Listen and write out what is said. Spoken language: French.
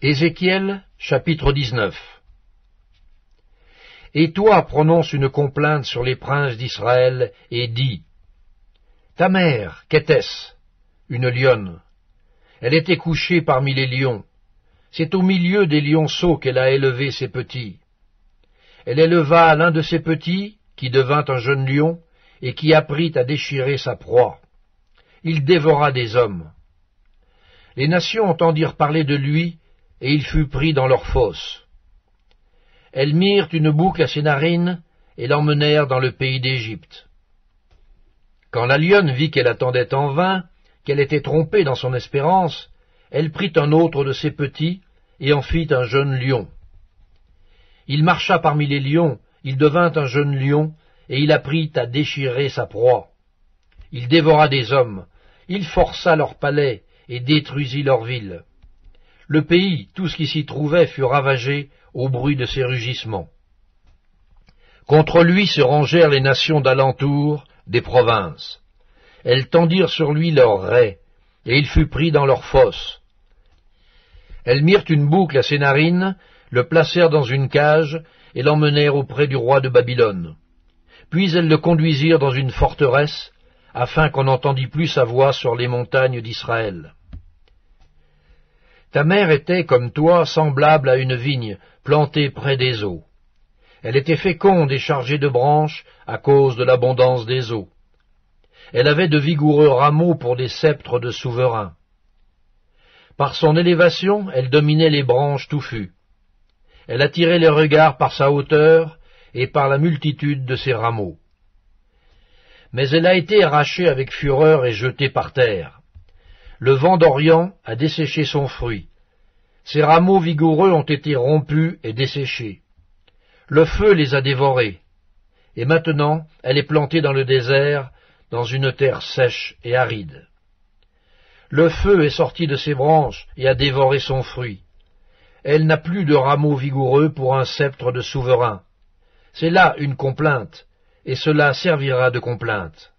Ézéchiel, chapitre 19. Et toi prononce une complainte sur les princes d'Israël, et dis, ta mère, qu'était-ce? Une lionne. Elle était couchée parmi les lions. C'est au milieu des lionceaux qu'elle a élevé ses petits. Elle éleva l'un de ses petits, qui devint un jeune lion, et qui apprit à déchirer sa proie. Il dévora des hommes. Les nations entendirent parler de lui, et il fut pris dans leurs fosses. Elles mirent une boucle à ses narines, et l'emmenèrent dans le pays d'Égypte. Quand la lionne vit qu'elle attendait en vain, qu'elle était trompée dans son espérance, elle prit un autre de ses petits, et en fit un jeune lion. Il marcha parmi les lions, il devint un jeune lion, et il apprit à déchirer sa proie. Il dévora des hommes, il força leurs palais, et détruisit leurs villes. Le pays, tout ce qui s'y trouvait, fut ravagé au bruit de ses rugissements. Contre lui se rangèrent les nations d'alentour, des provinces. Elles tendirent sur lui leurs raies, et il fut pris dans leurs fosses. Elles mirent une boucle à ses narines, le placèrent dans une cage, et l'emmenèrent auprès du roi de Babylone. Puis elles le conduisirent dans une forteresse, afin qu'on n'entendît plus sa voix sur les montagnes d'Israël. Ta mère était, comme toi, semblable à une vigne plantée près des eaux. Elle était féconde et chargée de branches à cause de l'abondance des eaux. Elle avait de vigoureux rameaux pour des sceptres de souverains. Par son élévation, elle dominait les branches touffues. Elle attirait les regards par sa hauteur et par la multitude de ses rameaux. Mais elle a été arrachée avec fureur et jetée par terre. Le vent d'Orient a desséché son fruit. Ses rameaux vigoureux ont été rompus et desséchés. Le feu les a dévorés. Et maintenant, elle est plantée dans le désert, dans une terre sèche et aride. Le feu est sorti de ses branches et a dévoré son fruit. Elle n'a plus de rameaux vigoureux pour un sceptre de souverain. C'est là une complainte, et cela servira de complainte.